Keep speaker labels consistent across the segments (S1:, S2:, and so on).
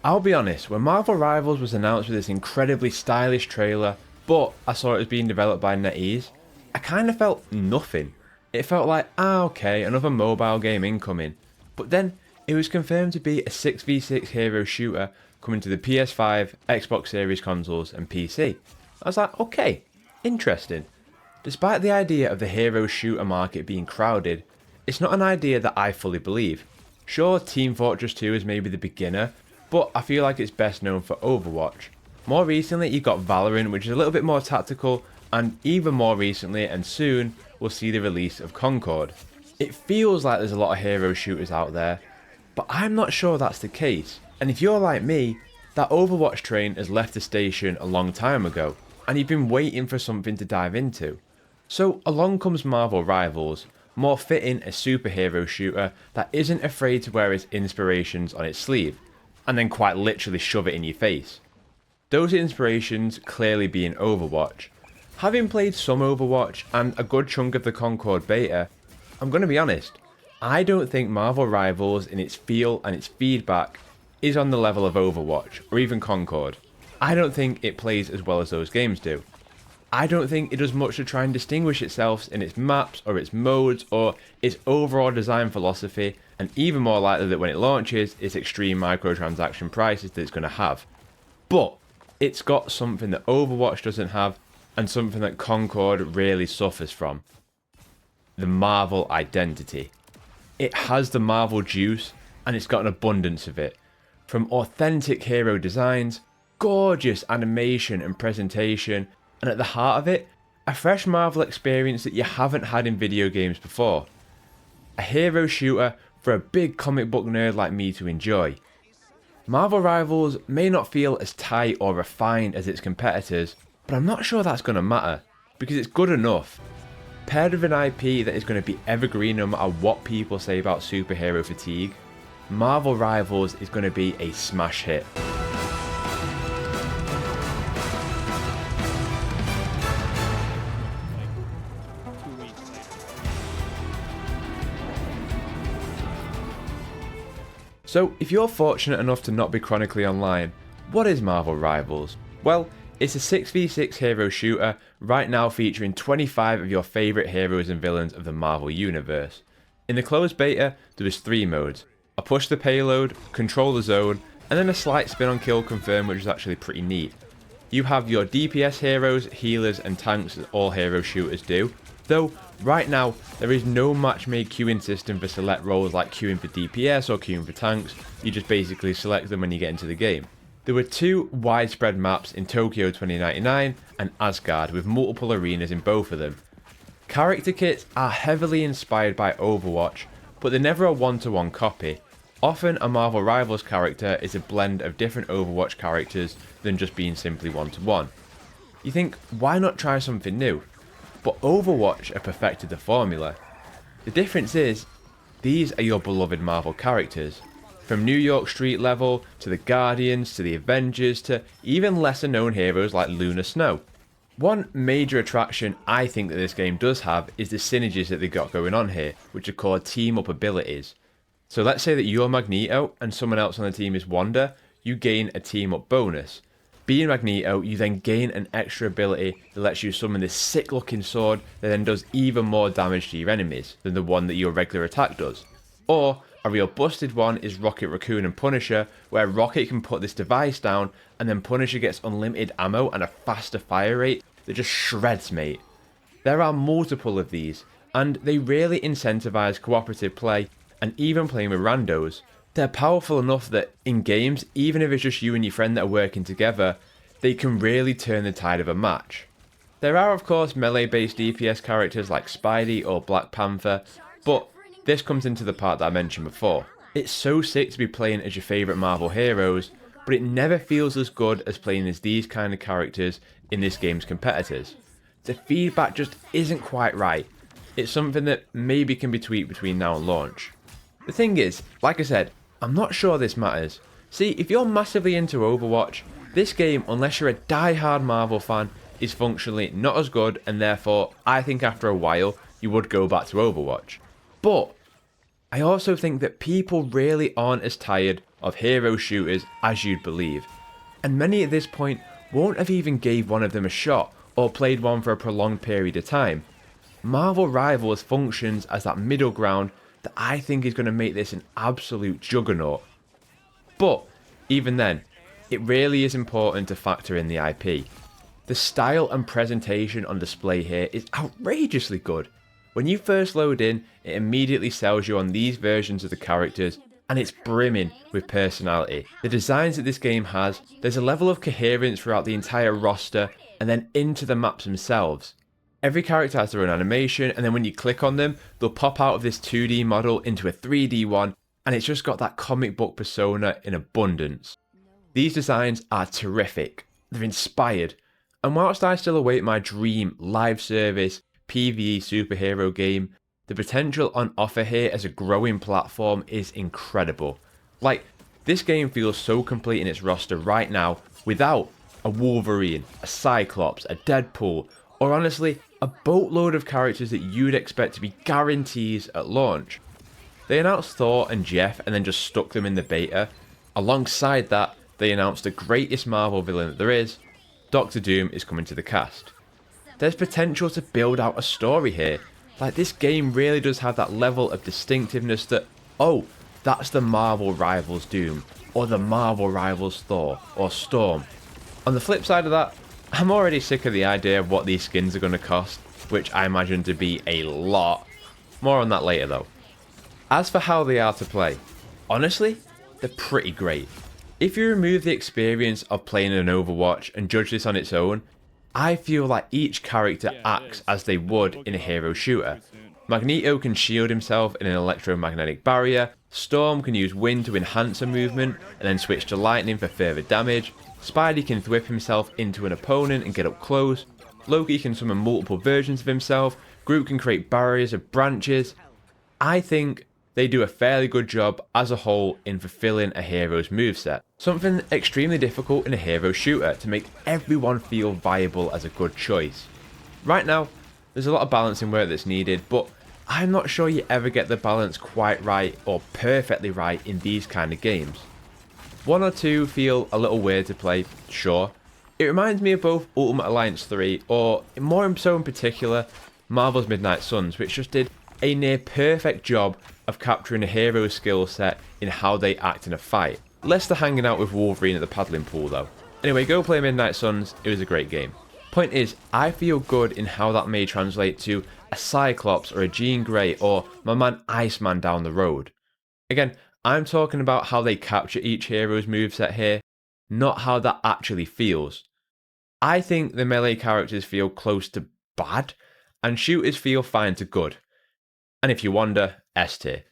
S1: I'll be honest, when Marvel Rivals was announced with this incredibly stylish trailer, but I saw it was being developed by NetEase, I kind of felt nothing. It felt like, okay, another mobile game incoming. But then, it was confirmed to be a 6v6 hero shooter coming to the PS5, Xbox Series consoles and PC. I was like, okay, interesting. Despite the idea of the hero shooter market being crowded, it's not an idea that I fully believe. Sure, Team Fortress 2 is maybe the beginner, but I feel like it's best known for Overwatch. More recently you got Valorant, which is a little bit more tactical, and even more recently and soon we'll see the release of Concord. It feels like there's a lot of hero shooters out there, but I'm not sure that's the case. And if you're like me, that Overwatch train has left the station a long time ago, and you've been waiting for something to dive into. So along comes Marvel Rivals, more fitting a superhero shooter that isn't afraid to wear its inspirations on its sleeve, and then quite literally shove it in your face. Those inspirations clearly being Overwatch. Having played some Overwatch and a good chunk of the Concord beta, I'm going to be honest, I don't think Marvel Rivals in its feel and its feedback is on the level of Overwatch or even Concord. I don't think it plays as well as those games do. I don't think it does much to try and distinguish itself in its maps or its modes or its overall design philosophy, and even more likely that when it launches, its extreme microtransaction prices that it's going to have. But it's got something that Overwatch doesn't have, and something that Concord really suffers from. The Marvel identity. It has the Marvel juice, and it's got an abundance of it. From authentic hero designs, gorgeous animation and presentation, and at the heart of it, a fresh Marvel experience that you haven't had in video games before. A hero shooter for a big comic book nerd like me to enjoy. Marvel Rivals may not feel as tight or refined as its competitors, but I'm not sure that's going to matter, because it's good enough. Paired with an IP that is going to be evergreen no matter what people say about superhero fatigue, Marvel Rivals is going to be a smash hit. So, if you're fortunate enough to not be chronically online, what is Marvel Rivals? Well, it's a 6v6 hero shooter, right now featuring 25 of your favourite heroes and villains of the Marvel Universe. In the closed beta, there was 3 modes: a push the payload, control the zone, and then a slight spin on kill confirm, which is actually pretty neat. You have your DPS heroes, healers and tanks as all hero shooters do, though right now there is no match-made queuing system for select roles like queuing for DPS or queuing for tanks. You just basically select them when you get into the game. There were 2 widespread maps in Tokyo 2099 and Asgard, with multiple arenas in both of them. Character kits are heavily inspired by Overwatch, but they're never a one-to-one copy. Often a Marvel Rivals character is a blend of different Overwatch characters than just being simply one-to-one. You think, why not try something new? But Overwatch have perfected the formula. The difference is, these are your beloved Marvel characters. From New York street level, to the Guardians, to the Avengers, to even lesser known heroes like Luna Snow. One major attraction I think that this game does have is the synergies that they got going on here, which are called team up abilities. So let's say that you're Magneto and someone else on the team is Wanda, you gain a team up bonus. Being Magneto, you then gain an extra ability that lets you summon this sick looking sword that then does even more damage to your enemies than the one that your regular attack does. Or a real busted one is Rocket Raccoon and Punisher, where Rocket can put this device down and then Punisher gets unlimited ammo and a faster fire rate that just shreds, mate. There are multiple of these, and they really incentivize cooperative play and even playing with randos. They're powerful enough that in games, even if it's just you and your friend that are working together, they can really turn the tide of a match. There are of course melee based DPS characters like Spidey or Black Panther, but this comes into the part that I mentioned before. It's so sick to be playing as your favourite Marvel heroes, but it never feels as good as playing as these kind of characters in this game's competitors. The feedback just isn't quite right. It's something that maybe can be tweaked between now and launch. The thing is, like I said, I'm not sure this matters. See, if you're massively into Overwatch, this game, unless you're a die-hard Marvel fan, is functionally not as good, and therefore, I think after a while, you would go back to Overwatch. But I also think that people really aren't as tired of hero shooters as you'd believe, and many at this point won't have even gave one of them a shot or played one for a prolonged period of time. Marvel Rivals functions as that middle ground that I think is going to make this an absolute juggernaut. But even then, it really is important to factor in the IP. The style and presentation on display here is outrageously good. When you first load in, it immediately sells you on these versions of the characters, and it's brimming with personality. The designs that this game has, there's a level of coherence throughout the entire roster and then into the maps themselves. Every character has their own animation, and then when you click on them, they'll pop out of this 2D model into a 3D one, and it's just got that comic book persona in abundance. These designs are terrific, they're inspired, and whilst I still await my dream live service PvE superhero game, the potential on offer here as a growing platform is incredible. Like, this game feels so complete in its roster right now without a Wolverine, a Cyclops, a Deadpool, or honestly, a boatload of characters that you'd expect to be guarantees at launch. They announced Thor and Jeff and then just stuck them in the beta. Alongside that, they announced the greatest Marvel villain that there is, Doctor Doom is coming to the cast. There's potential to build out a story here. Like, this game really does have that level of distinctiveness that, oh, that's the Marvel Rivals Doom, or the Marvel Rivals Thor, or Storm. On the flip side of that, I'm already sick of the idea of what these skins are going to cost, which I imagine to be a lot. More on that later though. As for how they are to play, honestly, they're pretty great. If you remove the experience of playing an Overwatch and judge this on its own, I feel like each character acts as they would in a hero shooter. Magneto can shield himself in an electromagnetic barrier, Storm can use wind to enhance her movement and then switch to lightning for further damage, Spidey can whip himself into an opponent and get up close, Loki can summon multiple versions of himself, Groot can create barriers of branches. I think they do a fairly good job as a whole in fulfilling a hero's moveset. Something extremely difficult in a hero shooter to make everyone feel viable as a good choice. Right now, there's a lot of balancing work that's needed, but I'm not sure you ever get the balance quite right or perfectly right in these kind of games. One or two feel a little weird to play, sure. It reminds me of both Ultimate Alliance 3 or, more so in particular, Marvel's Midnight Suns, which just did a near perfect job of capturing a hero's skill set in how they act in a fight. Less the hanging out with Wolverine at the paddling pool though. Anyway, go play Midnight Suns, it was a great game. Point is, I feel good in how that may translate to a Cyclops or a Jean Grey or my man Iceman down the road. Again, I'm talking about how they capture each hero's moveset here, not how that actually feels. I think the melee characters feel close to bad, and shooters feel fine to good. And if you wonder, S tier.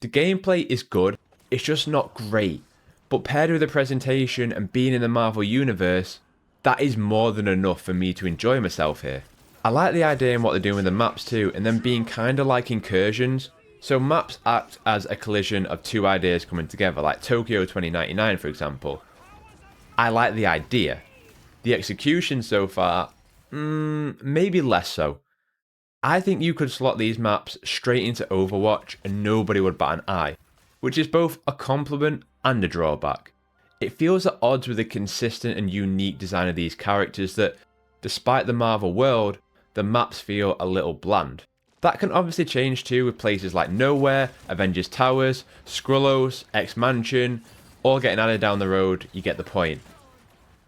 S1: The gameplay is good, it's just not great, but paired with the presentation and being in the Marvel universe, that is more than enough for me to enjoy myself here. I like the idea and what they're doing with the maps too, and them being kinda like incursions. So maps act as a collision of two ideas coming together, like Tokyo 2099 for example. I like the idea. The execution so far, maybe less so. I think you could slot these maps straight into Overwatch and nobody would bat an eye, which is both a compliment and a drawback. It feels at odds with the consistent and unique design of these characters that, despite the Marvel world, the maps feel a little bland. That can obviously change too with places like Nowhere, Avengers Towers, Skrullos, X-Mansion, all getting added down the road, you get the point.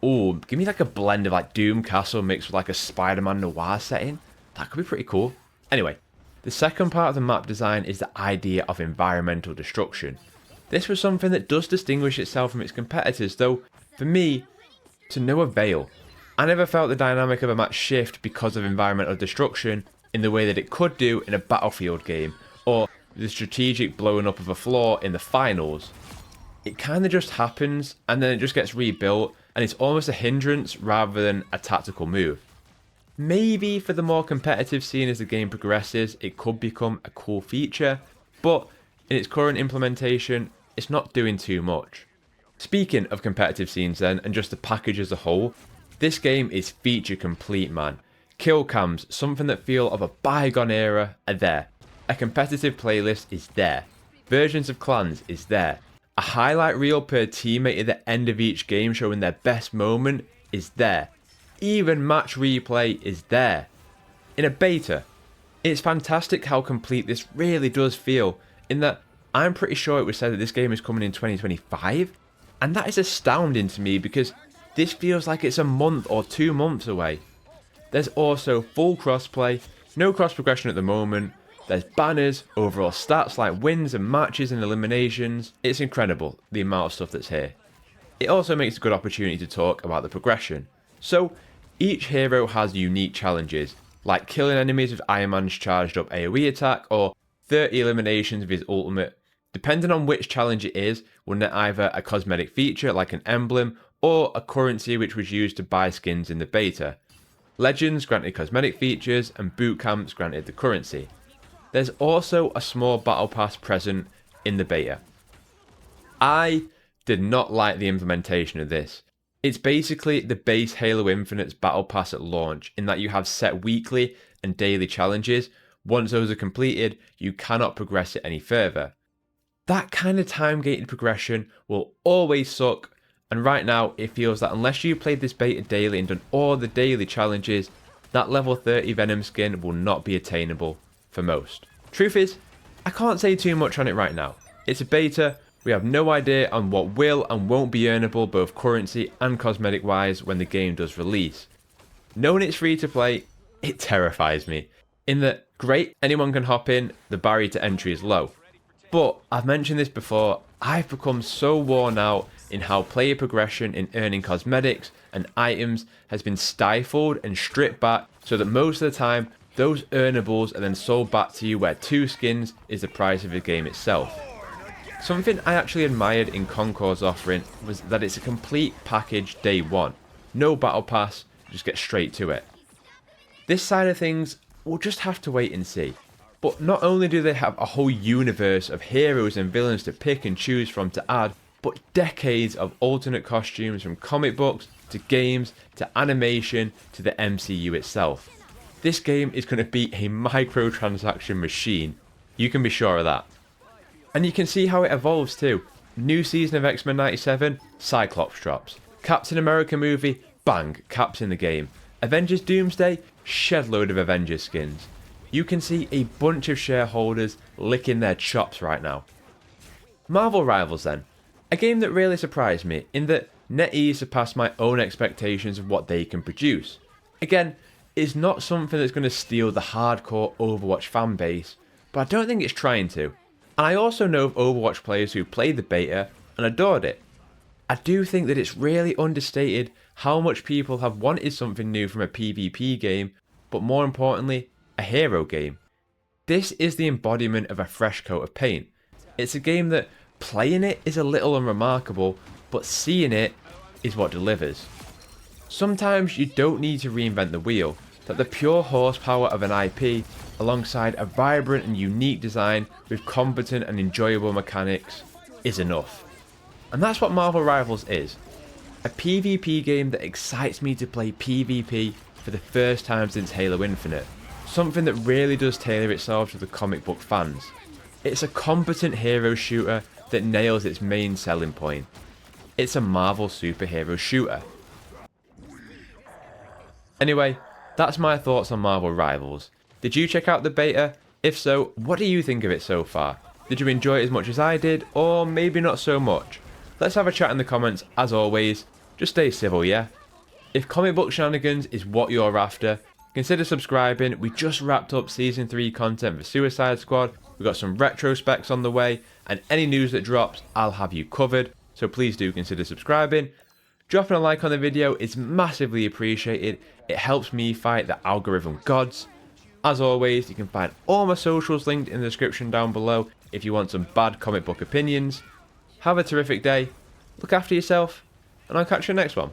S1: Ooh, give me like a blend of like Doom Castle mixed with like a Spider-Man noir setting. That could be pretty cool. Anyway, the second part of the map design is the idea of environmental destruction. This was something that does distinguish itself from its competitors, though, for me, to no avail. I never felt the dynamic of a map shift because of environmental destruction in the way that it could do in a Battlefield game, or the strategic blowing up of a floor in the finals. It kinda just happens, and then it just gets rebuilt, and it's almost a hindrance rather than a tactical move. Maybe for the more competitive scene as the game progresses, it could become a cool feature, but in its current implementation, it's not doing too much. Speaking of competitive scenes then, and just the package as a whole, this game is feature complete, man. Kill cams, something that feel of a bygone era, are there. A competitive playlist is there. Versions of clans is there. A highlight reel per teammate at the end of each game showing their best moment is there. Even match replay is there. In a beta, it's fantastic how complete this really does feel, in that I'm pretty sure it was said that this game is coming in 2025, and that is astounding to me because this feels like it's a month or 2 months away. There's also full crossplay, no cross progression at the moment, there's banners, overall stats like wins and matches and eliminations. It's incredible the amount of stuff that's here. It also makes a good opportunity to talk about the progression. So each hero has unique challenges, like killing enemies with Iron Man's charged up AoE attack or 30 eliminations of his ultimate. Depending on which challenge it is, will net either a cosmetic feature like an emblem or a currency which was used to buy skins in the beta. Legends granted cosmetic features and boot camps granted the currency. There's also a small battle pass present in the beta. I did not like the implementation of this. It's basically the base Halo Infinite's battle pass at launch, in that you have set weekly and daily challenges. Once those are completed, you cannot progress it any further. That kind of time-gated progression will always suck, and right now it feels that unless you played this beta daily and done all the daily challenges, that level 30 Venom skin will not be attainable for most. Truth is, I can't say too much on it right now. It's a beta, we have no idea on what will and won't be earnable both currency and cosmetic wise when the game does release. Knowing it's free to play, it terrifies me. In that, great, anyone can hop in, the barrier to entry is low. But, I've mentioned this before, I've become so worn out in how player progression in earning cosmetics and items has been stifled and stripped back so that most of the time, those earnables are then sold back to you where 2 skins is the price of the game itself. Something I actually admired in Concord's offering was that it's a complete package day one. No battle pass, just get straight to it. This side of things, we'll just have to wait and see. But not only do they have a whole universe of heroes and villains to pick and choose from to add, but decades of alternate costumes from comic books, to games, to animation, to the MCU itself. This game is going to be a microtransaction machine. You can be sure of that. And you can see how it evolves too. New season of X-Men 97, Cyclops drops. Captain America movie, bang, Cap's in the game. Avengers Doomsday, shed load of Avengers skins. You can see a bunch of shareholders licking their chops right now. Marvel Rivals then. A game that really surprised me in that NetEase surpassed my own expectations of what they can produce. Again, it's not something that's going to steal the hardcore Overwatch fan base, but I don't think it's trying to. And I also know of Overwatch players who played the beta and adored it. I do think that it's really understated how much people have wanted something new from a PvP game, but more importantly, a hero game. This is the embodiment of a fresh coat of paint. It's a game that playing it is a little unremarkable, but seeing it is what delivers. Sometimes you don't need to reinvent the wheel, that the pure horsepower of an IP alongside a vibrant and unique design with competent and enjoyable mechanics is enough. And that's what Marvel Rivals is. A PvP game that excites me to play PvP for the first time since Halo Infinite. Something that really does tailor itself to the comic book fans. It's a competent hero shooter that nails its main selling point. It's a Marvel superhero shooter. Anyway, that's my thoughts on Marvel Rivals. Did you check out the beta? If so, what do you think of it so far? Did you enjoy it as much as I did, or maybe not so much? Let's have a chat in the comments, as always. Just stay civil, yeah? If comic book shenanigans is what you're after, consider subscribing. We just wrapped up Season 3 content for Suicide Squad. We've got some retrospects on the way, and any news that drops, I'll have you covered. So please do consider subscribing. Dropping a like on the video is massively appreciated. It helps me fight the algorithm gods. As always, you can find all my socials linked in the description down below if you want some bad comic book opinions. Have a terrific day, look after yourself, and I'll catch you next one.